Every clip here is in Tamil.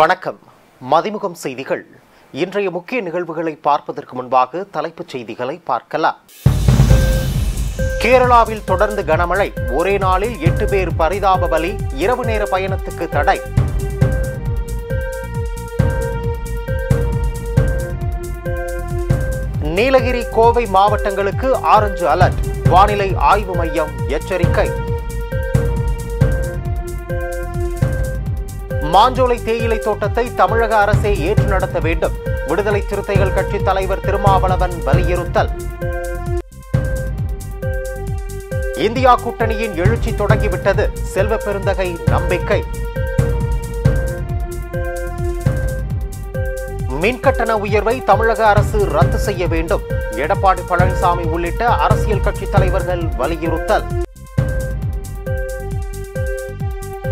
வணக்கம். மதிமுகம் செய்திகள். இன்றைய முக்கிய நிகழ்வுகளை பார்ப்பதற்கு முன்பாக தலைப்புச் செய்திகளை பார்க்கலாம். கேரளாவில் தொடர்ந்து கனமழை, ஒரே நாளில் 8 பேர் பரிதாப பலி, இரவு நேர பயணத்துக்கு தடை. நீலகிரி, கோவை மாவட்டங்களுக்கு ஆரஞ்சு அலர்ட், வானிலை ஆய்வு மையம் எச்சரிக்கை. மாஞ்சோலை தேயிலை தோட்டத்தை தமிழக அரசே ஏற்று நடத்த வேண்டும், விடுதலை சிறுத்தைகள் கட்சி தலைவர் திருமாவளவன் வலியுறுத்தல். இந்தியா கூட்டணியின் எழுச்சி தொடங்கிவிட்டது, செல்வ பெருந்தகை நம்பிக்கை. மின்கட்டண உயர்வை தமிழக அரசு ரத்து செய்ய வேண்டும், எடப்பாடி பழனிசாமி உள்ளிட்ட அரசியல் கட்சி தலைவர்கள் வலியுறுத்தல்.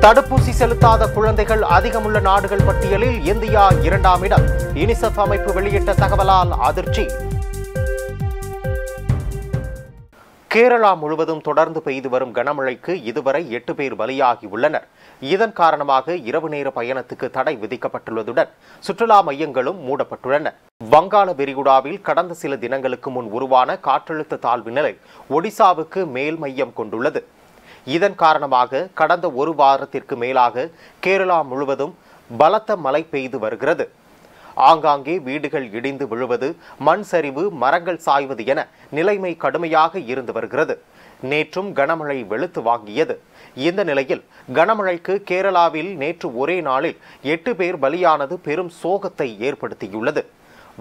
தடுப்பூசி செலுத்தாத குழந்தைகள் அதிகமுள்ள நாடுகள் பட்டியலில் இந்தியா 2ஆம் இடம், யுனிசெஃப் அமைப்பு வெளியிட்ட தகவலால் அதிர்ச்சி. கேரளா முழுவதும் தொடர்ந்து பெய்து வரும் கனமழைக்கு இதுவரை 8 பேர் பலியாகி உள்ளனர். இதன் காரணமாக இரவு நேர பயணத்துக்கு தடை விதிக்கப்பட்டுள்ளதுடன் சுற்றுலா மையங்களும் மூடப்பட்டுள்ளன. வங்காள விரிகுடாவில் கடந்த சில தினங்களுக்கு முன் உருவான காற்றழுத்த தாழ்வு நிலை ஒடிசாவுக்கு மேல் மையம் கொண்டுள்ளது. இதன் காரணமாக கடந்த ஒரு வாரத்திற்கு மேலாக கேரளா முழுவதும் பலத்த மழை பெய்து வருகிறது. ஆங்காங்கே வீடுகள் இடிந்து விழுவது, மண் சரிவு, மரங்கள் சாய்வது என நிலைமை கடுமையாக இருந்து வருகிறது. நேற்றும் கனமழை வெளுத்து வாங்கியது. இந்த நிலையில் கனமழைக்கு கேரளாவில் நேற்று ஒரே நாளில் 8 பேர் பலியானது பெரும் சோகத்தை ஏற்படுத்தியுள்ளது.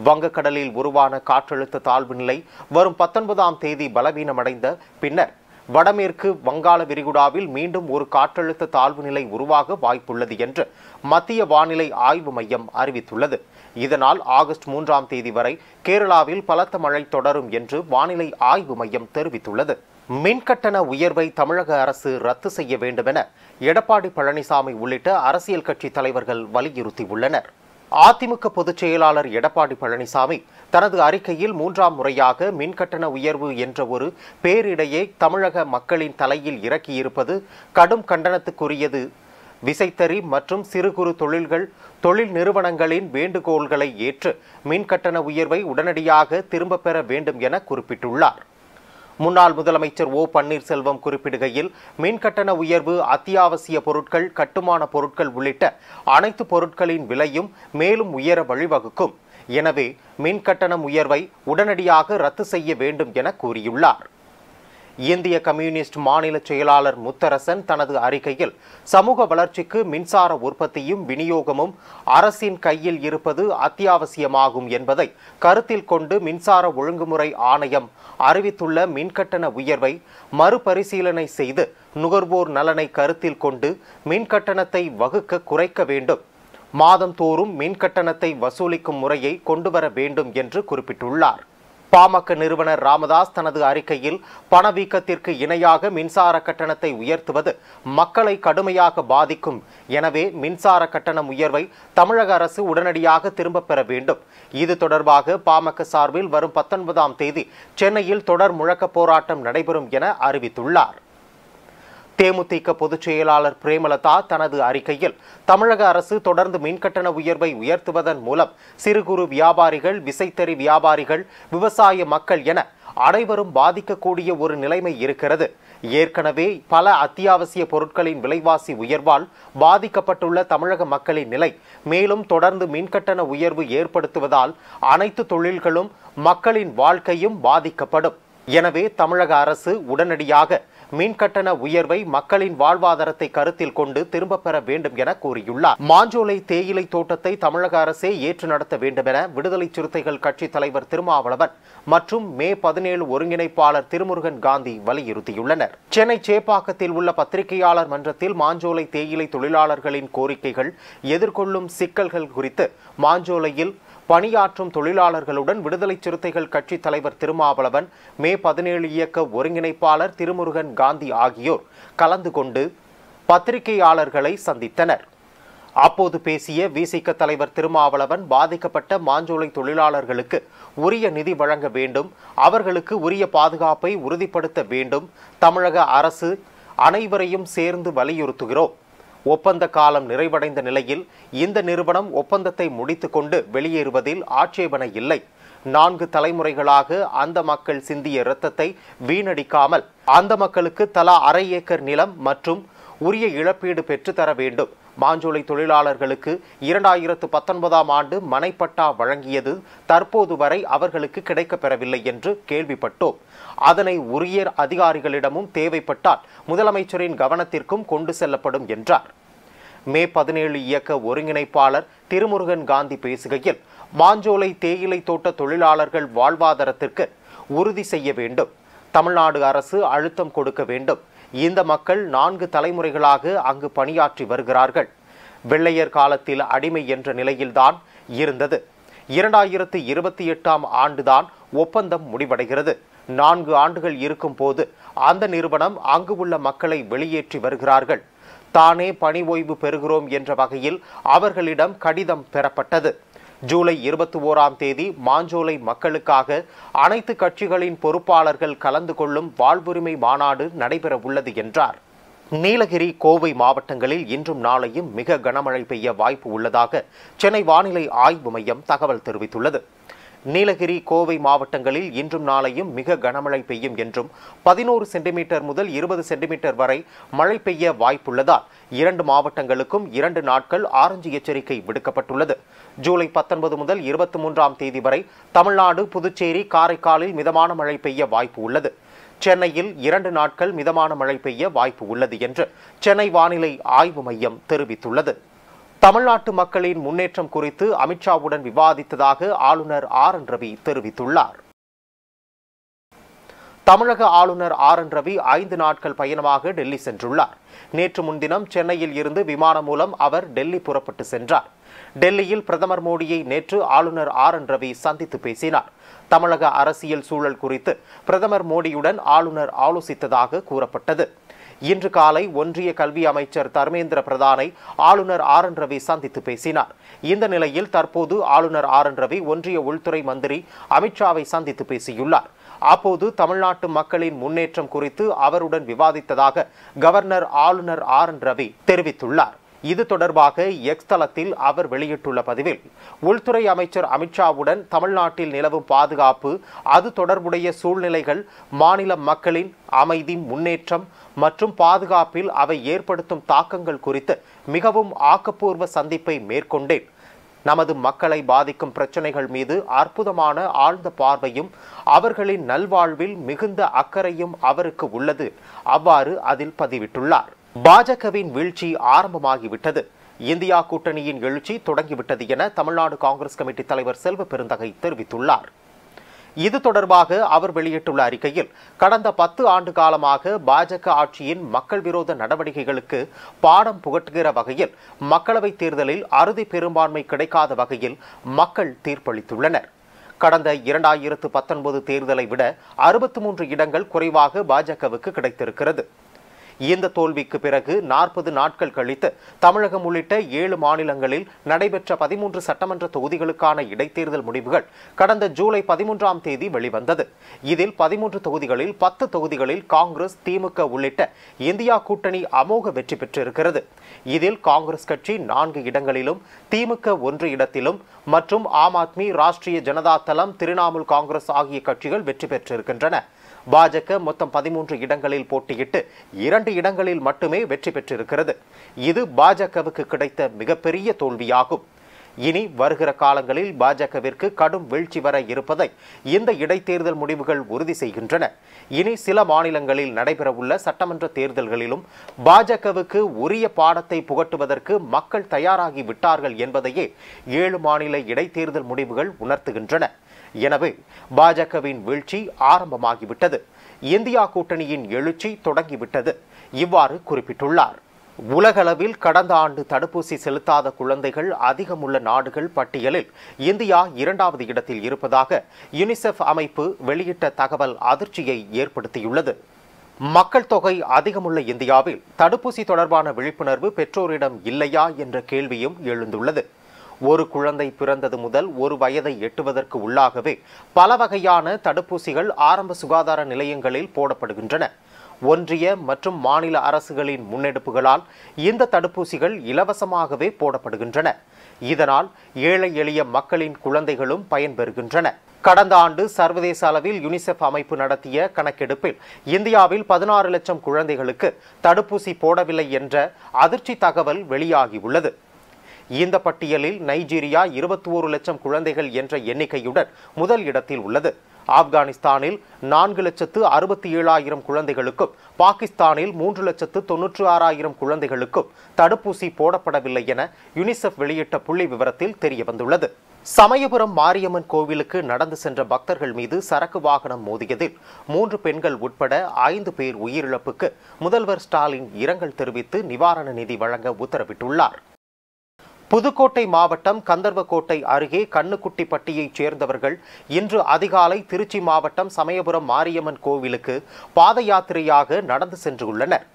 வங்கக்கடலில் உருவான காற்றழுத்த தாழ்வு நிலை வரும் 19ஆம் தேதி பலவீனமடைந்த பின்னர் வடமேற்கு வங்காள விரிகுடாவில் மீண்டும் ஒரு காற்றழுத்த தாழ்வு நிலை உருவாக வாய்ப்புள்ளது என்று மத்திய வானிலை ஆய்வு மையம் அறிவித்துள்ளது. இதனால் ஆகஸ்ட் 3ஆம் தேதி வரை கேரளாவில் பலத்த மழை தொடரும் என்று வானிலை ஆய்வு மையம் தெரிவித்துள்ளது. மின்கட்டண உயர்வை தமிழக அரசு ரத்து செய்ய வேண்டும் என எடப்பாடி பழனிசாமி உள்ளிட்ட அரசியல் கட்சி தலைவர்கள் வலியுறுத்தியுள்ளனர். அதிமுக பொதுச் செயலாளர் எடப்பாடி பழனிசாமி தனது அறிக்கையில் 3ஆம் முறையாக மின்கட்டண உயர்வு என்ற ஒரு பேரிடையை தமிழக மக்களின் தலையில் இறக்கியிருப்பது கடும் கண்டனத்துக்குரியது. விசைத்தறி மற்றும் சிறு குறு தொழில் நிறுவனங்களின் வேண்டுகோள்களை ஏற்று மின்கட்டண உயர்வை உடனடியாக திரும்ப பெற வேண்டும் என குறிப்பிட்டுள்ளார். முன்னாள் முதலமைச்சர் ஓ பன்னீர்செல்வம் குறிப்பிடுகையில், மின்கட்டண உயர்வு அத்தியாவசிய பொருட்கள், கட்டுமான பொருட்கள் உள்ளிட்ட அனைத்து பொருட்களின் விலையும் மேலும் உயர வழிவகுக்கும். எனவே மின்கட்டணம் உயர்வை உடனடியாக ரத்து செய்ய வேண்டும் என கூறியுள்ளார். இந்திய கம்யூனிஸ்ட் மாநில செயலாளர் முத்தரசன் தனது அறிக்கையில், சமூக வளர்ச்சிக்கு மின்சார உற்பத்தியும் விநியோகமும் அரசின் கையில் இருப்பது அத்தியாவசியமாகும் என்பதை கருத்தில் கொண்டு மின்சார ஒழுங்குமுறை ஆணையம் அறிவித்துள்ள மின்கட்டண உயர்வை மறுபரிசீலனை செய்து நுகர்வோர் நலனை கருத்தில் கொண்டு மின்கட்டணத்தை குறைக்க வேண்டும், மாதந்தோறும் மின்கட்டணத்தை வசூலிக்கும் முறையை கொண்டுவர வேண்டும் என்று குறிப்பிட்டுள்ளார். பாமக நிறுவனர் ராமதாஸ் தனது அறிக்கையில், பணவீக்கத்திற்கு இணையாக மின்சார கட்டணத்தை உயர்த்துவது மக்களை கடுமையாக பாதிக்கும். எனவே மின்சார கட்டணம் உயர்வை தமிழக அரசு உடனடியாக திரும்ப பெற வேண்டும். இது தொடர்பாக பாமக சார்பில் வரும் 19ஆம் தேதி சென்னையில் தொடர் முழக்க போராட்டம் நடைபெறும் என அறிவித்துள்ளார். தேமுதிக பொதுச் செயலாளர் பிரேமலதா தனது அறிக்கையில், தமிழக அரசு தொடர்ந்து மின்கட்டண உயர்வை உயர்த்துவதன் மூலம் சிறு குறு வியாபாரிகள், விசைத்தறி வியாபாரிகள், விவசாய மக்கள் என அனைவரும் பாதிக்கக்கூடிய ஒரு நிலைமை இருக்கிறது. ஏற்கனவே பல அத்தியாவசிய பொருட்களின் விலைவாசி உயர்வால் பாதிக்கப்பட்டுள்ள தமிழக மக்களின் நிலை மேலும் தொடர்ந்து மின்கட்டண உயர்வு ஏற்படுத்துவதால் அனைத்து தொழில்களும் மக்களின் வாழ்க்கையும் பாதிக்கப்படும். எனவே தமிழக அரசு உடனடியாக மின்கட்டண உயர்வை மக்களின் வாழ்வாதாரத்தை கருத்தில் கொண்டு திரும்ப பெற வேண்டும் என கூறியுள்ளார். மாஞ்சோலை தேயிலை தோட்டத்தை தமிழக அரசே ஏற்று நடத்த வேண்டும் என விடுதலை சிறுத்தைகள் கட்சி தலைவர் திருமாவளவன் மற்றும் மே 17 ஒருங்கிணைப்பாளர் திருமுருகன் காந்தி வலியுறுத்தியுள்ளனர். சென்னை சேப்பாக்கத்தில் உள்ள பத்திரிகையாளர் மன்றத்தில் மாஞ்சோலை தேயிலை தொழிலாளர்களின் கோரிக்கைகள், எதிர்கொள்ளும் சிக்கல்கள் குறித்து மாஞ்சோலையில் பணியாற்றும் தொழிலாளர்களுடன் விடுதலை சிறுத்தைகள் கட்சி தலைவர் திருமாவளவன், மே 17 இயக்க ஒருங்கிணைப்பாளர் திருமுருகன் காந்தி ஆகியோர் கலந்து கொண்டு பத்திரிகையாளர்களை சந்தித்தனர். அப்போது பேசிய விசிக தலைவர் திருமாவளவன், பாதிக்கப்பட்ட மாஞ்சோலை தொழிலாளர்களுக்கு உரிய நிதி வழங்க வேண்டும், அவர்களுக்கு உரிய பாதுகாப்பை உறுதிப்படுத்த வேண்டும். தமிழக அரசு அனைவரையும் சேர்ந்து வலியுறுத்துகிறோம். ஒப்பந்த காலம் நிறைவடைந்த நிலையில் இந்த நிறுவனம் ஒப்பந்தத்தை முடித்துக்கொண்டு வெளியேறுவதில் ஆட்சேபனை இல்லை. 4 தலைமுறைகளாக அந்த மக்கள் சிந்திய இரத்தத்தை வீணடிக்காமல் அந்த மக்களுக்கு தலா அரை ஏக்கர் நிலம் மற்றும் உரிய இழப்பீடு பெற்றுத்தர வேண்டும். மாஞ்சோலை தொழிலாளர்களுக்கு 2019ஆம் ஆண்டு மனைப்பட்டா வழங்கியது தற்போது வரை அவர்களுக்கு கிடைக்கப்பெறவில்லை என்று கேள்விப்பட்டோம். அதனை உரிய அதிகாரிகளிடமும் தேவைப்பட்டால் முதலமைச்சரின் கவனத்திற்கும் கொண்டு செல்லப்படும் என்றார். மே 17 இயக்க ஒருங்கிணைப்பாளர் திருமுருகன் காந்தி பேசுகையில், மாஞ்சோலை தேயிலை தோட்ட தொழிலாளர்கள் வாழ்வாதாரத்திற்கு உறுதி செய்ய வேண்டும். தமிழ்நாடு அரசு அழுத்தம் கொடுக்க வேண்டும். இந்த மக்கள் 4 தலைமுறைகளாக அங்கு பணியாற்றி வருகிறார்கள். வெள்ளையர் காலத்தில் அடிமை என்ற நிலையில்தான் இருந்தது. 2028ஆம் ஆண்டுதான் ஒப்பந்தம் முடிவடைகிறது. 4 ஆண்டுகள் இருக்கும் போது அந்த நிறுவனம் அங்கு உள்ள மக்களை வெளியேற்றி வருகிறார்கள். தானே பணி ஓய்வு பெறுகிறோம் என்ற வகையில் அவர்களிடம் கடிதம் பெறப்பட்டது. ஜூலை 21ஆம் தேதி மாஞ்சோலை மக்களுக்காக அனைத்து கட்சிகளின் பொறுப்பாளர்கள் கலந்து கொள்ளும் வாழ்வுரிமை மாநாடு நடைபெற உள்ளது என்றார். நீலகிரி, கோவை மாவட்டங்களில் இன்றும் நாளையும் மிக கனமழை பெய்ய வாய்ப்பு உள்ளதாக சென்னை வானிலை ஆய்வு மையம் தகவல் தெரிவித்துள்ளது. நீலகிரி, கோவை மாவட்டங்களில் இன்றும் நாளையும் மிக கனமழை பெய்யும் என்றும் 11 சென்டிமீட்டர் முதல் 20 சென்டிமீட்டர் வரை மழை பெய்ய வாய்ப்புள்ளதால் 2 மாவட்டங்களுக்கும் 2 நாட்கள் ஆரஞ்சு எச்சரிக்கை விடுக்கப்பட்டுள்ளது. ஜூலை 19 முதல் 23ஆம் தேதி வரை தமிழ்நாடு, புதுச்சேரி, காரைக்காலில் மிதமான மழை பெய்ய வாய்ப்பு உள்ளது. சென்னையில் 2 நாட்கள் மிதமான மழை பெய்ய வாய்ப்பு உள்ளது என்று சென்னை வானிலை ஆய்வு மையம் தெரிவித்துள்ளது. தமிழ்நாட்டு மக்களின் முன்னேற்றம் குறித்து அமித்ஷாவுடன் விவாதித்ததாக ஆளுநர் ஆர் என் ரவி தெரிவித்துள்ளார். தமிழக ஆளுநர் ஆர் என் ரவி 5 நாட்கள் பயணமாக டெல்லி சென்றுள்ளார். நேற்று முன்தினம் சென்னையில் இருந்து விமானம் மூலம் அவர் டெல்லி புறப்பட்டு சென்றார். டெல்லியில் பிரதமர் மோடியை நேற்று ஆளுநர் ஆர் என் ரவி சந்தித்து பேசினார். தமிழக அரசியல் சூழல் குறித்து பிரதமர் மோடியுடன் ஆளுநர் ஆலோசித்ததாக கூறப்பட்டது. இன்று காலை ஒன்றிய கல்வி அமைச்சர் தர்மேந்திர பிரதானை ஆளுநர் ஆர் என் ரவி சந்தித்து பேசினார். இந்த நிலையில் தற்போது ஆளுநர் ஆர் என் ரவி ஒன்றிய உள்துறை மந்திரி அமித்ஷாவை சந்தித்து பேசியுள்ளார். அப்போது தமிழ்நாட்டு மக்களின் முன்னேற்றம் குறித்து அவருடன் விவாதித்ததாக கவர்னர் ஆளுநர் ஆர் என் ரவி தெரிவித்துள்ளார். இது தொடர்பாக எக்ஸ் தளத்தில் அவர் வெளியிட்டுள்ள பதிவில், உள்துறை அமைச்சர் அமித்ஷாவுடன் தமிழ்நாட்டில் நிலவும் பாதுகாப்பு, அது தொடர்புடைய சூழ்நிலைகள், மாநில மக்களின் அமைதி, முன்னேற்றம் மற்றும் பாதுகாப்பில் அவை ஏற்படுத்தும் தாக்கங்கள் குறித்து மிகவும் ஆக்கப்பூர்வ சந்திப்பை மேற்கொண்டேன். நமது மக்களை பாதிக்கும் பிரச்சனைகள் மீது அற்புதமான ஆழ்ந்த பார்வையும் அவர்களின் நல்வாழ்வில் மிகுந்த அக்கறையும் அவருக்கு உள்ளது. அவ்வாறு அதில் பதிவிட்டுள்ளார். பாஜகவின் வீழ்ச்சி ஆரம்பமாகிவிட்டது. இந்தியா கூட்டணியின் எழுச்சி தொடங்கிவிட்டது என தமிழ்நாடு காங்கிரஸ் கமிட்டி தலைவர் செல்வ பெருந்தகை தெரிவித்துள்ளார். இது தொடர்பாக அவர் வெளியிட்டுள்ள அறிக்கையில், கடந்த 10 ஆண்டு காலமாக பாஜக ஆட்சியின் மக்கள் விரோத நடவடிக்கைகளுக்கு பாடம் புகட்டுகிற வகையில் மக்களவைத் தேர்தலில் அறுதி பெரும்பான்மை கிடைக்காத வகையில் மக்கள் தீர்ப்பளித்துள்ளனர். கடந்த 2019 தேர்தலை விட 63 இடங்கள் குறைவாக பாஜகவுக்கு கிடைத்திருக்கிறது. இந்த தோல்விக்கு பிறகு 40 நாட்கள் கழித்து தமிழகம் உள்ளிட்ட 7 மாநிலங்களில் நடைபெற்ற 13 சட்டமன்ற தொகுதிகளுக்கான இடைத்தேர்தல் முடிவுகள் கடந்த ஜூலை 13ஆம் தேதி வெளிவந்தது. இதில் 13 தொகுதிகளில் 10 தொகுதிகளில் காங்கிரஸ், திமுக உள்ளிட்ட இந்தியா கூட்டணி அமோக வெற்றி பெற்றிருக்கிறது. இதில் காங்கிரஸ் கட்சி 4 இடங்களிலும், திமுக 1 இடத்திலும் மற்றும் ஆம் ஆத்மி, ராஷ்டிரிய ஜனதா தளம், திரிணாமுல் காங்கிரஸ் ஆகிய கட்சிகள் வெற்றி பெற்றிருக்கின்றன. பாஜக மொத்தம் 13 இடங்களில் போட்டியிட்டு 2 இடங்களில் மட்டுமே வெற்றி பெற்றிருக்கிறது. இது பாஜகவுக்கு கிடைத்த மிகப்பெரிய தோல்வியாகும். இனி வருகிற காலங்களில் பாஜகவிற்கு கடும் வீழ்ச்சி வர இருப்பதை இந்த இடைத்தேர்தல் முடிவுகள் உறுதி செய்கின்றன. இனி சில மாநிலங்களில் நடைபெறவுள்ள சட்டமன்ற தேர்தல்களிலும் பாஜகவுக்கு உரிய பாடத்தை புகட்டுவதற்கு மக்கள் தயாராகி விட்டார்கள் என்பதையே 7 மாநில இடைத்தேர்தல் முடிவுகள் உணர்த்துகின்றன. எனவே பாஜகவின் வீழ்ச்சி ஆரம்பமாகிவிட்டது. இந்தியா கூட்டணியின் எழுச்சி தொடங்கிவிட்டது. இவ்வாறு குறிப்பிட்டுள்ளார். உலகளவில் கடந்த ஆண்டு தடுப்பூசி செலுத்தாத குழந்தைகள் அதிகமுள்ள நாடுகள் பட்டியலில் இந்தியா 2வது இடத்தில் இருப்பதாக யுனிசெஃப் அமைப்பு வெளியிட்ட தகவல் அதிர்ச்சியை ஏற்படுத்தியுள்ளது. மக்கள் தொகை அதிகமுள்ள இந்தியாவில் தடுப்பூசி தொடர்பான விழிப்புணர்வு பெற்றோரிடம் இல்லையா என்ற கேள்வியும் எழுந்துள்ளது. ஒரு குழந்தை பிறந்தது முதல் 1 வயதை எட்டுவதற்கு உள்ளாகவே பல வகையான தடுப்பூசிகள் ஆரம்ப சுகாதார நிலையங்களில் போடப்படுகின்றன. ஒன்றிய மற்றும் மாநில அரசுகளின் முன்னெடுப்புகளால் இந்த தடுப்பூசிகள் இலவசமாகவே போடப்படுகின்றன. இதனால் ஏழை எளிய மக்களின் குழந்தைகளும் பயன்பெறுகின்றன. கடந்த ஆண்டு சர்வதேச அளவில் யுனிசெஃப் அமைப்பு நடத்திய கணக்கெடுப்பில் இந்தியாவில் 16 லட்சம் குழந்தைகளுக்கு தடுப்பூசி போடவில்லை என்ற அதிர்ச்சி தகவல் வெளியாகியுள்ளது. இந்த பட்டியலில் நைஜீரியா 21 லட்சம் குழந்தைகள் என்ற எண்ணிக்கையுடன் முதல் இடத்தில் உள்ளது. ஆப்கானிஸ்தானில் 4,67,000 குழந்தைகளுக்கும் பாகிஸ்தானில் 3,96,000 குழந்தைகளுக்கும் தடுப்பூசி போடப்படவில்லை என யுனிசெஃப் வெளியிட்ட புள்ளி விவரத்தில் தெரியவந்துள்ளது. சமயபுரம் மாரியம்மன் கோவிலுக்கு நடந்து சென்ற பக்தர்கள் மீது சரக்கு வாகனம் மோதியதில் 3 பெண்கள் உட்பட 5 பேர் உயிரிழப்புக்கு முதல்வர் ஸ்டாலின் இரங்கல் தெரிவித்து நிவாரண நிதி வழங்க உத்தரவிட்டுள்ளார். புதுக்கோட்டை மாவட்டம் கந்தர்வக்கோட்டை அருகே கண்ணுக்குட்டிப்பட்டியைச் சேர்ந்தவர்கள் இன்று அதிகாலை திருச்சி மாவட்டம் சமயபுரம் மாரியம்மன் கோவிலுக்கு பாத யாத்திரையாக நடந்து சென்றுள்ளனர்.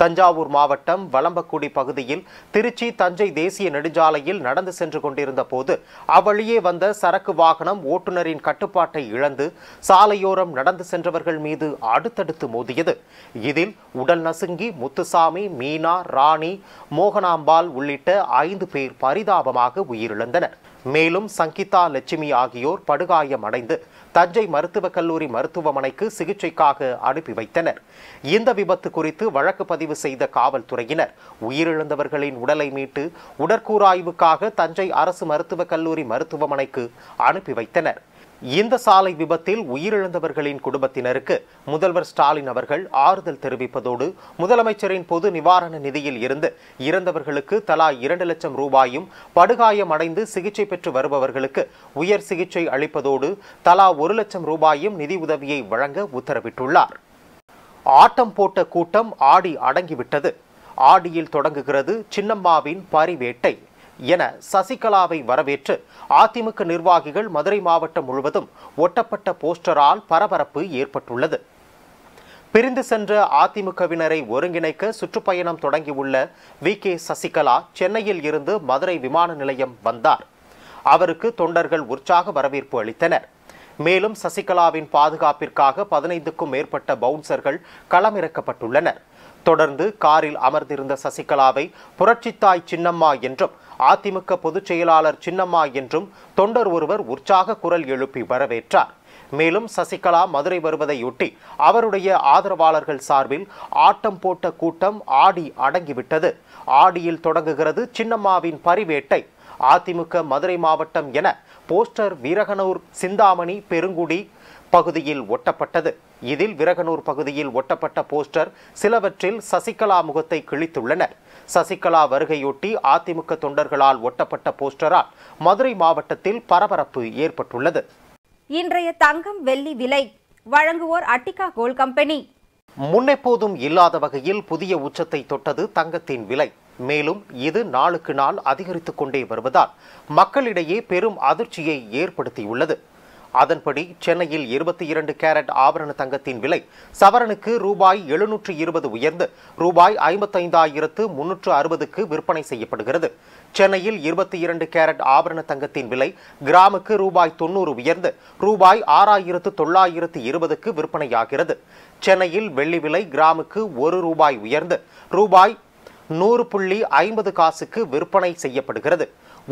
தஞ்சாவூர் மாவட்டம் வலம்பக்குடி பகுதியில் திருச்சி தஞ்சை தேசிய நெடுஞ்சாலையில் நடந்து சென்று கொண்டிருந்த போது அவ்வழியே வந்த சரக்கு வாகனம் ஓட்டுநரின் கட்டுப்பாட்டை இழந்து சாலையோரம் நடந்து சென்றவர்கள் மீது அடுத்தடுத்து மோதியது. இதில் உடல் நசுங்கி முத்துசாமி, மீனா, ராணி, மோகனாம்பாள் உள்ளிட்ட 5 பேர் பரிதாபமாக உயிரிழந்தனர். மேலும் சங்கிதா, லட்சுமி ஆகியோர் படுகாயமடைந்து தஞ்சை மருத்துவக் கல்லூரி மருத்துவமனைக்கு சிகிச்சைக்காக அனுப்பி வைத்தனர். இந்த விபத்து குறித்து வழக்கு பதிவு செய்த காவல்துறையினர் உயிரிழந்தவர்களின் உடலை மீட்டு உடற்கூறாய்வுக்காக தஞ்சை அரசு மருத்துவக் கல்லூரி மருத்துவமனைக்கு அனுப்பி வைத்தனர். இந்த சாலை விபத்தில் உயிரிழந்தவர்களின் குடும்பத்தினருக்கு முதல்வர் ஸ்டாலின் அவர்கள் ஆறுதல் தெரிவிப்பதோடு முதலமைச்சரின் பொது நிவாரண நிதியில் இருந்து இறந்தவர்களுக்கு தலா 2 லட்சம் ரூபாயும், படுகாயமடைந்து சிகிச்சை பெற்று வருபவர்களுக்கு உயர் சிகிச்சை அளிப்பதோடு தலா 1 லட்சம் ரூபாயும் நிதி உதவியை வழங்க உத்தரவிட்டுள்ளார். ஆட்டம் போட்ட கூட்டம் ஆடி அடங்கிவிட்டது. ஆடியில் தொடங்குகிறது சின்னம்மாவின் பரிவேட்டை என சசிகலாவை வரவேற்று அதிமுக நிர்வாகிகள் மதுரை மாவட்டம் முழுவதும் ஒட்டப்பட்ட போஸ்டரால் பரபரப்பு ஏற்பட்டுள்ளது. பிரிந்து சென்ற அதிமுகவினரை ஒருங்கிணைக்க சுற்றுப்பயணம் தொடங்கியுள்ள வி.கே. சசிகலா சென்னையில் இருந்து மதுரை விமான நிலையம் வந்தார். அவருக்கு தொண்டர்கள் உற்சாக வரவேற்பு அளித்தனர். மேலும் சசிகலாவின் பாதுகாப்பிற்காக 15க்கும் மேற்பட்ட பவுன்சர்கள் களமிறக்கப்பட்டுள்ளனர். தொடர்ந்து காரில் அமர்ந்திருந்த சசிகலாவை புரட்சித்தாய் சின்னம்மா என்றும் அதிமுக பொதுச் செயலாளர் சின்னம்மா என்றும் தொண்டர் ஒருவர் உற்சாக குரல் எழுப்பி வரவேற்றார். மேலும் சசிகலா மதுரை வருவதையொட்டி அவருடைய ஆதரவாளர்கள் சார்பில் ஆட்டம் போட்ட கூட்டம் ஆடி அடங்கிவிட்டது. ஆடியில் தொடங்குகிறது சின்னம்மாவின் பரிவேட்டை. அதிமுக மதுரை மாவட்டம் என போஸ்டர் வீரகனூர், சிந்தாமணி, பெருங்குடி பகுதியில் ஒட்டப்பட்டது. இதில் விரகனூர் பகுதியில் ஒட்டப்பட்ட போஸ்டர் சிலவற்றில் சசிகலா முகத்தை கிழித்துள்ளனர். சசிகலா வருகையொட்டி அதிமுக தொண்டர்களால் ஒட்டப்பட்ட போஸ்டரால் மதுரை மாவட்டத்தில் பரபரப்பு ஏற்பட்டுள்ளது. இன்றைய தங்கம், வெள்ளி விலை வழங்குவோர் அட்டிகா கோல்ட் கம்பெனி. முன்னெப்போதும் இல்லாத வகையில் புதிய உச்சத்தை தொட்டது தங்கத்தின் விலை. மேலும் இது நாளுக்கு நாள் அதிகரித்துக் கொண்டே வருவதால் மக்களிடையே பெரும் அதிர்ச்சியை ஏற்படுத்தியுள்ளது. அதன்படி சென்னையில் 22 கேரட் ஆபரண தங்கத்தின் விலை சவரனுக்கு ரூபாய் 720 உயர்ந்து ரூபாய் 55,360க்கு விற்பனை செய்யப்படுகிறது. சென்னையில் 22 கேரட் ஆபரண தங்கத்தின் விலை கிராமுக்கு ரூபாய் 90 உயர்ந்து ரூபாய் 6,920க்கு விற்பனையாகிறது. சென்னையில் வெள்ளி விலை கிராமுக்கு 1 ரூபாய் உயர்ந்து ரூபாய் 100.50 காசுக்கு விற்பனை செய்யப்படுகிறது.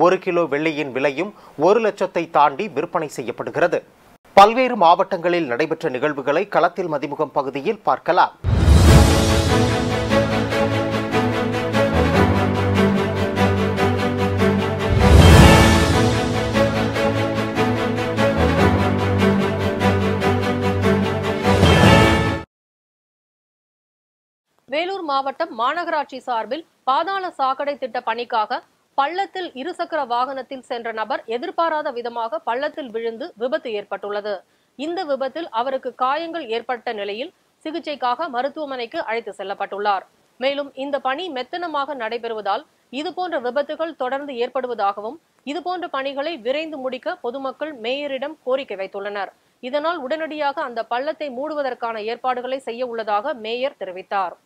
1 கிலோ வெள்ளியின் விலையும் 1 லட்சத்தை தாண்டி விற்பனை செய்யப்படுகிறது. பல்வேறு மாவட்டங்களில் நடைபெற்ற நிகழ்வுகளை களத்தில் மதிமுகம் பகுதியில் பார்க்கலாம். வேலூர் மாவட்டம் மாநகராட்சி சார்பில் பாதாள சாக்கடை திட்ட பணிக்காக பள்ளத்தில் இருசக்கர வாகனத்தில் சென்ற நபர் எதிர்பாராத விதமாக பள்ளத்தில் விழுந்து விபத்து ஏற்பட்டுள்ளது. இந்த விபத்தில் அவருக்கு காயங்கள் ஏற்பட்ட நிலையில் சிகிச்சைக்காக மருத்துவமனைக்கு அழைத்து செல்லப்பட்டுள்ளார். மேலும் இந்த பணி மெத்தனமாக நடைபெறுவதால் இதுபோன்ற விபத்துகள் தொடர்ந்து ஏற்படுவதாகவும் இதுபோன்ற பணிகளை விரைந்து முடிக்க பொதுமக்கள் மேயரிடம் கோரிக்கை வைத்துள்ளனர். இதனால் உடனடியாக அந்த பள்ளத்தை மூடுவதற்கான ஏற்பாடுகளை செய்ய உள்ளதாக மேயர் தெரிவித்தார்.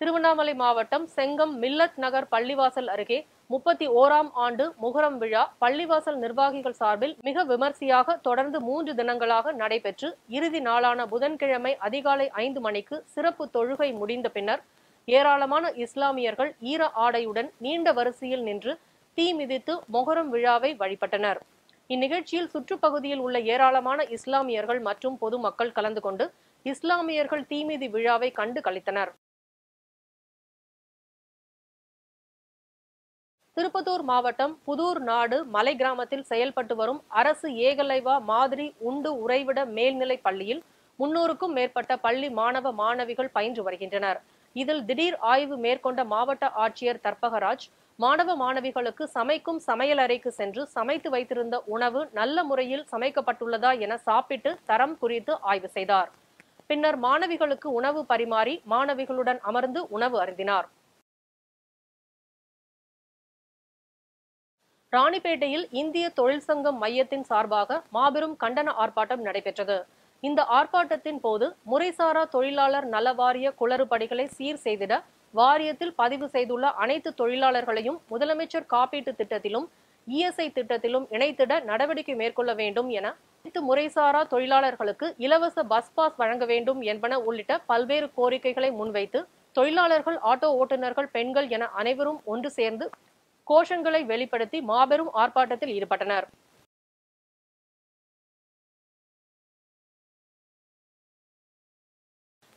திருவண்ணாமலை மாவட்டம் செங்கம் மில்லத் நகர் பள்ளிவாசல் அருகே 31ஆம் ஆண்டு முகரம் விழா பள்ளிவாசல் நிர்வாகிகள் சார்பில் மிக விமர்சையாக தொடர்ந்து 3 தினங்களாக நடைபெற்று இறுதி நாளான புதன்கிழமை அதிகாலை 5 மணிக்கு சிறப்பு தொழுகை முடிந்த பின்னர் ஏராளமான இஸ்லாமியர்கள் ஈர ஆடையுடன் நீண்ட வரிசையில் நின்று தீ மிதித்து மொஹரம் விழாவை வழிபட்டனர். இந்நிகழ்ச்சியில் சுற்றுப்பகுதியில் உள்ள ஏராளமான இஸ்லாமியர்கள் மற்றும் பொதுமக்கள் கலந்து கொண்டு இஸ்லாமியர்கள் தீமிதி விழாவை கண்டு களித்தனர். திருப்பத்தூர் மாவட்டம் புதூர் நாடு மலை கிராமத்தில் செயல்பட்டு வரும் அரசு ஏகலைவா மாதிரி உண்டு உறைவிட மேல்நிலைப் பள்ளியில் 300க்கும் மேற்பட்ட பள்ளி மாணவ மாணவிகள் பயின்று வருகின்றனர். இதில் திடீர் ஆய்வு மேற்கொண்ட மாவட்ட ஆட்சியர் தர்பகராஜ் மாணவ மாணவிகளுக்கு சமைக்கும் சமையலறைக்கு சென்று சமைத்து வைத்திருந்த உணவு நல்ல முறையில் சமைக்கப்பட்டுள்ளதா என சாப்பிட்டு தரம் குறித்து ஆய்வு செய்தார். பின்னர் மாணவிகளுக்கு உணவு பரிமாறி மாணவிகளுடன் அமர்ந்து உணவு அருந்தினார். ராணிப்பேட்டையில் இந்திய தொழிற்சங்கம் மையத்தின் சார்பாக மாபெரும் கண்டன ஆர்ப்பாட்டம் நடைபெற்றது. இந்த ஆர்ப்பாட்டத்தின் போது முறைசாரா தொழிலாளர் நல வாரிய குளறுபடிகளை சீர் செய்திட வாரியத்தில் பதிவு செய்துள்ள அனைத்து தொழிலாளர்களையும் முதலமைச்சர் காப்பீட்டு திட்டத்திலும் இஎஸ்ஐ திட்டத்திலும் இணைத்திட நடவடிக்கை மேற்கொள்ள வேண்டும் என அனைத்து முறைசாரா தொழிலாளர்களுக்கு இலவச பஸ் பாஸ் வழங்க வேண்டும் என்பன உள்ளிட்ட பல்வேறு கோரிக்கைகளை முன்வைத்து தொழிலாளர்கள், ஆட்டோ ஓட்டுநர்கள், பெண்கள் என அனைவரும் ஒன்று சேர்ந்து கோஷங்களை வெளிப்படுத்தி மாபெரும் ஆர்ப்பாட்டத்தில் ஈடுபட்டனர்.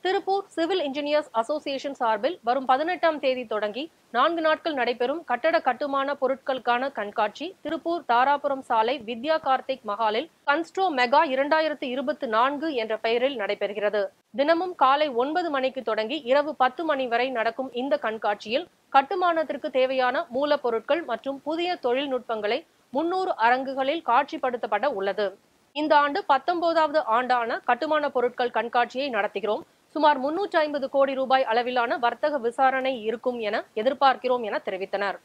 திருப்பூர் சிவில் இன்ஜினியர்ஸ் அசோசியேஷன் சார்பில் வரும் 18ஆம் தேதி தொடங்கி 4 நாட்கள் நடைபெறும் கட்டட கட்டுமான பொருட்களுக்கான கண்காட்சி திருப்பூர் தாராபுரம் சாலை வித்யா கார்த்திக் மஹாலில் கன்ஸ்ட்ரோ மெகா 2024 என்ற பெயரில் நடைபெறுகிறது. தினமும் காலை 9 மணிக்கு தொடங்கி இரவு 10 மணி வரை நடக்கும் இந்த கண்காட்சியில் கட்டுமானத்திற்கு தேவையான மூலப்பொருட்கள் மற்றும் புதிய தொழில்நுட்பங்களை 300 அரங்குகளில் காட்சிப்படுத்தப்பட உள்ளது. இந்த ஆண்டு 19வது ஆண்டான கட்டுமான பொருட்கள் கண்காட்சியை நடத்துகிறோம். சுமார் 350 கோடி ரூபாய் அளவிலான வர்த்தக விசாரணை இருக்கும் என எதிர்பார்க்கிறோம் என தெரிவித்தனர்.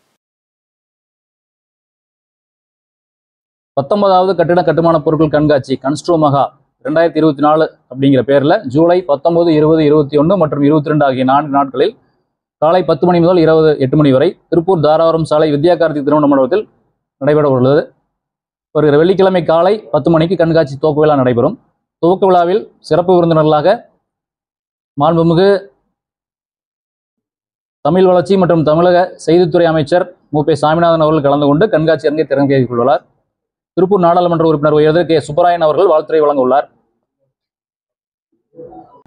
19வது கட்டுமான பொருட்கள் கண்காட்சி கன்ஸ்ட்ரோ மெகா 2024 அப்படிங்கிற பேர்ல ஜூலை 19, 20, 21 மற்றும் 22 ஆகிய 4 நாட்களில் காலை 10 மணி முதல் இரவு 8 மணி வரை திருப்பூர் தாராபுரம் சாலை வித்யா கார்த்திக் திருமண மண்டபத்தில் நடைபெற உள்ளது. வருகிற வெள்ளிக்கிழமை காலை 10 மணிக்கு கண்காட்சி துவக்க விழா நடைபெறும். துவக்க விழாவில் சிறப்பு விருந்தினர்களாக மாண்புமிகு தமிழ் வளர்ச்சி மற்றும் தமிழக செய்தித்துறை அமைச்சர் மு.பே. சாமிநாதன் அவர்கள் கலந்து கொண்டு கண்காட்சி அரங்கை திறந்து கொண்டுள்ளார். திருப்பூர் நாடாளுமன்ற உறுப்பினர் உயர்ந்த கே. சுப்பராயன் அவர்கள் வாழ்த்துரை வழங்க உள்ளார்.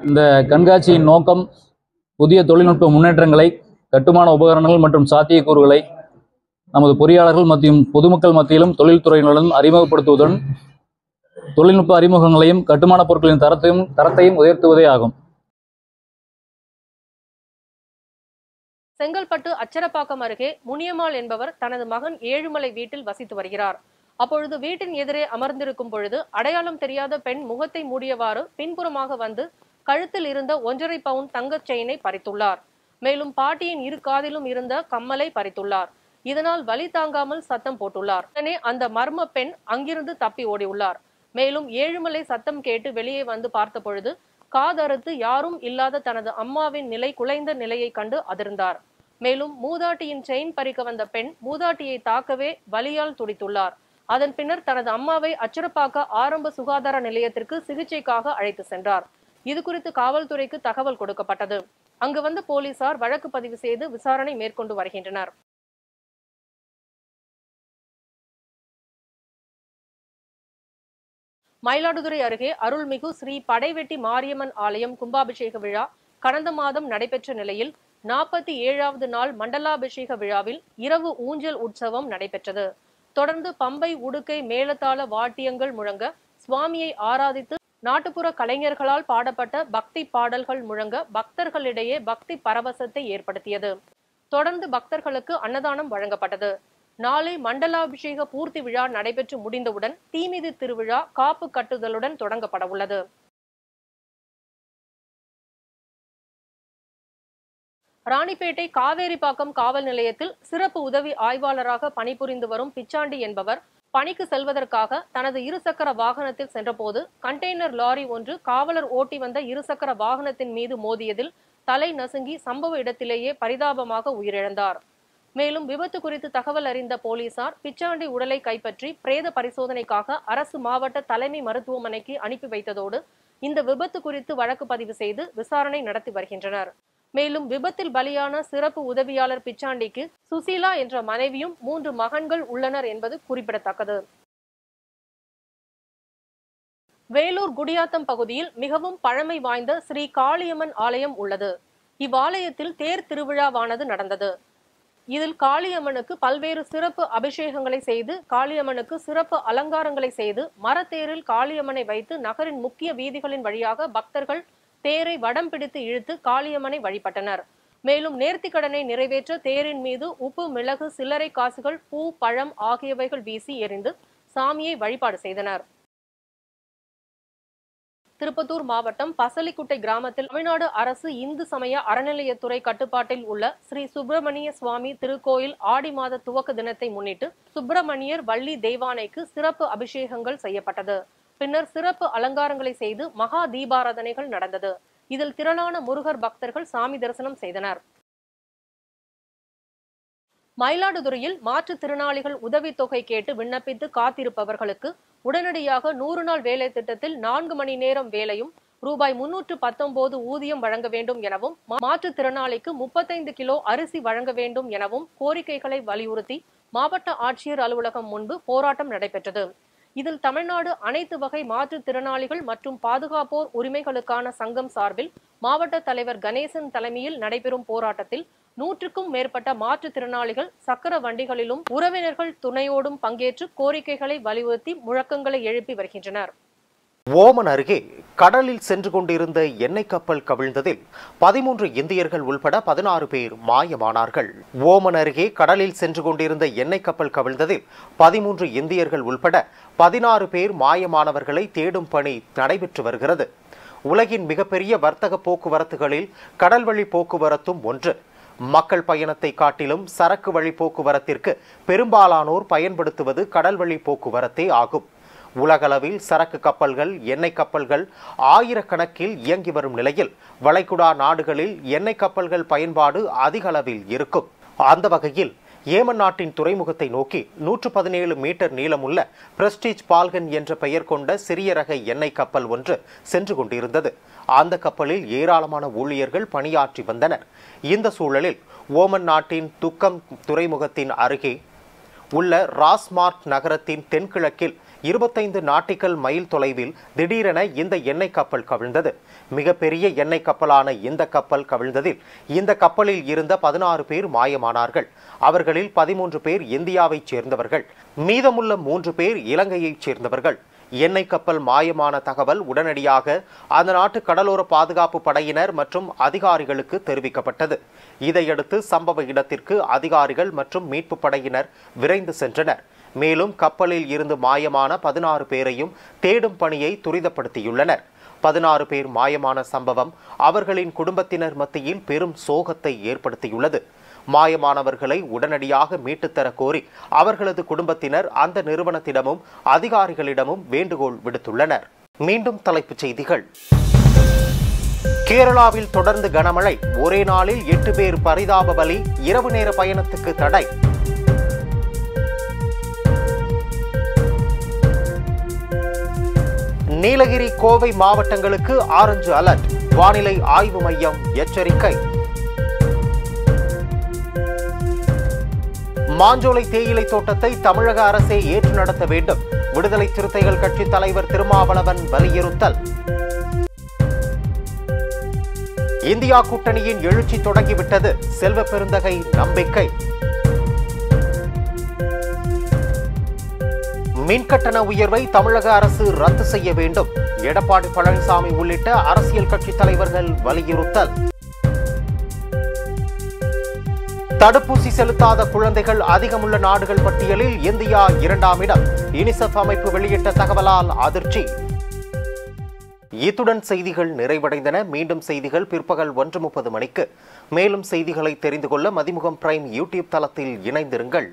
இந்த கண்காட்சியின் நோக்கம் புதிய தொழில்நுட்ப முன்னேற்றங்களை, கட்டுமான உபகரணங்கள் மற்றும் சாத்தியக்கூறுகளை நமது பொறியாளர்கள் மற்றும் பொதுமக்கள் மத்தியிலும் தொழில்துறையினருடன் அறிமுகப்படுத்துவதுடன் தொழில்நுட்ப அறிமுகங்களையும் கட்டுமான பொருட்களின் தரத்தையும் உயர்த்துவதே ஆகும். செங்கல்பட்டு அச்சரப்பாக்கம் அருகே முனியம்மாள் என்பவர் தனது மகன் ஏழுமலை வீட்டில் வசித்து வருகிறார். அப்பொழுது வீட்டின் எதிரே அமர்ந்திருக்கும் பொழுது அடையாளம் தெரியாத பெண் முகத்தை மூடியவாறு பின்புறமாக வந்து கழுத்தில் இருந்த 1.5 பவுன் தங்கச் செயினை பறித்துள்ளார். மேலும் பாட்டியின் இரு காதிலும் இருந்த கம்மலை பறித்துள்ளார். இதனால் வலி தாங்காமல் சத்தம் போட்டுள்ளார். உடனே அந்த மர்ம பெண் அங்கிருந்து தப்பி ஓடியுள்ளார். மேலும் ஏழுமலை சத்தம் கேட்டு வெளியே வந்து பார்த்த பொழுது காதறுத்து யாரும் இல்லாத தனது அம்மாவின் நிலை குலைந்த நிலையை கண்டு அதிர்ந்தார். மேலும் மூதாட்டியின் செயின் பறிக்க வந்த பெண் மூதாட்டியை தாக்கவே வலியால் துடித்துள்ளார். அதன் பின்னர் தனது அம்மாவை அச்சரப்பாக்க ஆரம்ப சுகாதார நிலையத்திற்கு சிகிச்சைக்காக அழைத்து சென்றார். இது குறித்து காவல்துறைக்கு தகவல் கொடுக்கப்பட்டது. அங்கு வந்த போலீசார் வழக்கு பதிவு செய்து விசாரணை மேற்கொண்டு வருகின்றனர். மயிலாடுதுறை அருகே அருள்மிகு ஸ்ரீ படைவெட்டி மாரியம்மன் ஆலயம் கும்பாபிஷேக விழா கடந்த மாதம் நடைபெற்ற நிலையில் 47வது நாள் மண்டலாபிஷேக விழாவில் இரவு ஊஞ்சல் உற்சவம் நடைபெற்றது. தொடர்ந்து பம்பை, உடுக்கை, மேளதாள வாத்தியங்கள் முழங்க சுவாமியை ஆராதித்து நாட்டுப்புற கலைஞர்களால் பாடப்பட்ட பக்தி பாடல்கள் முழங்க பக்தர்களிடையே பக்தி பரவசத்தை ஏற்படுத்தியது. தொடர்ந்து பக்தர்களுக்கு அன்னதானம் வழங்கப்பட்டது. நாளை மண்டலாபிஷேக பூர்த்தி விழா நடைபெற்று முடிந்தவுடன் தீமிதி திருவிழா காப்பு கட்டுதலுடன் தொடங்கப்பட உள்ளது. ராணிப்பேட்டை காவேரிப்பாக்கம் காவல் நிலையத்தில் சிறப்பு உதவி ஆய்வாளராக பணிபுரிந்து வரும் பிச்சாண்டி என்பவர் பணிக்கு செல்வதற்காக தனது இருசக்கர வாகனத்தில் சென்றபோது கண்டெய்னர் லாரி ஒன்று காவலர் ஓட்டி வந்த இருசக்கர வாகனத்தின் மீது மோதியதில் தலை நசுங்கி சம்பவ இடத்திலேயே பரிதாபமாக உயிரிழந்தார். மேலும் விபத்து குறித்து தகவல் அறிந்த போலீசார் பிச்சாண்டி உடலை கைப்பற்றி பிரேத பரிசோதனைக்காக அரசு மாவட்ட தலைமை மருத்துவமனைக்கு அனுப்பி வைத்ததோடு இந்த விபத்து குறித்து வழக்கு பதிவு செய்து விசாரணை நடத்தி வருகின்றனர். மேலும் விபத்தில் பலியான சிறப்பு உதவியாளர் பிச்சாண்டிக்கு சுசீலா என்ற மனைவியும் 3 மகன்கள் உள்ளனர் என்பது குறிப்பிடத்தக்கது. வேலூர் குடியாத்தம் பகுதியில் மிகவும் பழமை வாய்ந்த ஸ்ரீ காளியம்மன் ஆலயம் உள்ளது. இவ்வாலயத்தில் தேர் திருவிழாவானது நடந்தது. இதில் காளியம்மனுக்கு பல்வேறு சிறப்பு அபிஷேகங்களை செய்து காளியம்மனுக்கு சிறப்பு அலங்காரங்களை செய்து மரத்தேரில் காளியம்மனை வைத்து நகரின் முக்கிய வீதிகளின் வழியாக பக்தர்கள் தேரை வடம் பிடித்து இழுத்து காளியம்மனை வழிபட்டனர். மேலும் நேர்த்திக்கடனை நிறைவேற்ற தேரின் மீது உப்பு, மிளகு, சில்லறை காசுகள், பூ, பழம் ஆகியவைகள் வீசி எறிந்து சாமியை வழிபாடு செய்தனர். திருப்பத்தூர் மாவட்டம் பசலிக்குட்டை கிராமத்தில் தமிழ்நாடு அரசு இந்து சமய அறநிலையத்துறை கட்டுப்பாட்டில் உள்ள ஸ்ரீ சுப்பிரமணிய சுவாமி திருக்கோயில் ஆடி மாத துவக்க தினத்தை முன்னிட்டு சுப்பிரமணியர் வள்ளி தெய்வானைக்கு சிறப்பு அபிஷேகங்கள் செய்யப்பட்டது. பின்னர் சிறப்பு அலங்காரங்களை செய்து மகா தீபாராதனைகள் நடந்தது. இதில் திரளான முருகர் பக்தர்கள் சாமி தரிசனம் செய்தனர். மயிலாடுதுறையில் மாற்றுத்திறனாளிகள் உதவித்தொகை கேட்டு விண்ணப்பித்து காத்திருப்பவர்களுக்கு உடனடியாக 100 நாள் வேலை திட்டத்தில் 4 மணி நேரம் வேலையும் ரூபாய் 319 ஊதியம் வழங்க வேண்டும் எனவும் மாற்றுத்திறனாளிக்கு 35 கிலோ அரிசி வழங்க வேண்டும் எனவும் கோரிக்கைகளை வலியுறுத்தி மாவட்ட ஆட்சியர் அலுவலகம் முன்பு போராட்டம் நடைபெற்றது. இதில் தமிழ்நாடு அனைத்து வகை மாற்றுத்திறனாளிகள் மற்றும் பாதுகாப்போர் உரிமைகளுக்கான சங்கம் சார்பில் மாவட்ட தலைவர் கணேசன் தலைமையில் நடைபெறும் போராட்டத்தில் 100க்கும் மேற்பட்ட மாற்றுத்திறனாளிகள் சக்கர வண்டிகளிலும் உறவினர்கள் துணையோடும் பங்கேற்று கோரிக்கைகளை வலியுறுத்தி முழக்கங்களை எழுப்பி வருகின்றனர். ஓமன் அருகே கடலில் சென்று கொண்டிருந்த எண்ணெய் கப்பல் கவிழ்ந்ததில் 13 இந்தியர்கள் உள்பட 16 பேர் மாயமானார்கள். ஓமன் அருகே கடலில் சென்று கொண்டிருந்த எண்ணெய் கப்பல் கவிழ்ந்ததில் 13 இந்தியர்கள் உள்பட 16 பேர் மாயமானவர்களை தேடும் பணி நடைபெற்று வருகிறது. உலகின் மிகப்பெரிய வர்த்தக போக்குவரத்துகளில் கடல்வழி போக்குவரத்தும் ஒன்று. மக்கள் பயணத்தை காட்டிலும் சரக்கு வழி போக்குவரத்திற்கு பெரும்பாலானோர் பயன்படுத்துவது கடல்வழி போக்குவரத்தே ஆகும். உலகளவில் சரக்கு கப்பல்கள், எண்ணெய் கப்பல்கள் ஆயிரக்கணக்கில் இயங்கி வரும் நிலையில் வளைகுடா நாடுகளில் எண்ணெய் கப்பல்கள் பயன்பாடு அதிக அளவில் இருக்கும். அந்த வகையில் ஏமன் நாட்டின் துறைமுகத்தை நோக்கி 117 மீட்டர் நீளமுள்ள பிரஸ்டீஜ் பால்கன் என்ற பெயர் கொண்ட சிறிய ரக எண்ணெய் கப்பல் ஒன்று சென்று கொண்டிருந்தது. அந்த கப்பலில் ஏராளமான ஊழியர்கள் பணியாற்றி வந்தனர். இந்த சூழலில் ஓமன் நாட்டின் துக்கம் துறைமுகத்தின் அருகே உள்ள ராஸ்மார்ட் நகரத்தின் தென்கிழக்கில் 25 நாட்டிக்கல் மைல் தொலைவில் திடீரென இந்த எண்ணெய் கப்பல் கவிழ்ந்தது. மிகப்பெரிய எண்ணெய் கப்பலான இந்த கப்பல் கவிழ்ந்ததில் இந்த கப்பலில் இருந்த 16 பேர் மாயமானார்கள். அவர்களில் 13 பேர் இந்தியாவைச் சேர்ந்தவர்கள், மீதமுள்ள 3 பேர் இலங்கையைச் சேர்ந்தவர்கள். எண்ணெய் கப்பல் மாயமான தகவல் உடனடியாக அந்த நாட்டு கடலோர பாதுகாப்பு படையினர் மற்றும் அதிகாரிகளுக்கு தெரிவிக்கப்பட்டது. இதையடுத்து சம்பவ இடத்திற்கு அதிகாரிகள் மற்றும் மீட்பு படையினர் விரைந்து சென்றனர். மேலும் கப்பலில் இருந்து மாயமான 16 பேரையும் தேடும் பணியை துரிதப்படுத்தியுள்ளனர். 16 பேர் மாயமான சம்பவம் அவர்களின் குடும்பத்தினர் மத்தியில் பெரும் சோகத்தை ஏற்படுத்தியுள்ளது. மாயமானவர்களை உடனடியாக மீட்டுத்தர கோரி அவர்களது குடும்பத்தினர் அந்த நிறுவனத்திடமும் அதிகாரிகளிடமும் வேண்டுகோள் விடுத்துள்ளனர். மீண்டும் தலைப்புச் செய்திகள். கேரளாவில் தொடர்ந்து கனமழை, ஒரே நாளில் 8 பேர் பரிதாப பலி, இரவு நேர பயணத்துக்கு தடை. நீலகிரி, கோவை மாவட்டங்களுக்கு ஆரஞ்சு அலர்ட், வானிலை ஆய்வு மையம் எச்சரிக்கை. மாஞ்சோலை தேயிலை தோட்டத்தை தமிழக அரசே ஏற்று நடத்த வேண்டும், விடுதலை சிறுத்தைகள் கட்சி தலைவர் திருமாவளவன் வலியுறுத்தல். இந்தியா கூட்டணியின் எழுச்சி தொடங்கிவிட்டது, செல்வ பெருந்தகை நம்பிக்கை. மின்கட்டண உயர்வை தமிழக அரசு ரத்து செய்ய வேண்டும், எடப்பாடி பழனிசாமி உள்ளிட்ட அரசியல் கட்சி தலைவர்கள் வலியுறுத்தல். தடுப்பூசி செலுத்தாத குழந்தைகள் அதிகமுள்ள நாடுகள் பட்டியலில் இந்தியா 2ஆம் இடம், யுனிசெஃப் அமைப்பு வெளியிட்ட தகவலால் அதிர்ச்சி. இத்துடன் செய்திகள் நிறைவடைந்தன. மீண்டும் செய்திகள் பிற்பகல் 1:30 மணிக்கு. மேலும் செய்திகளை தெரிந்து கொள்ள மதிமுகம் பிரைம் யூடியூப் தளத்தில் இணைந்திருங்கள்.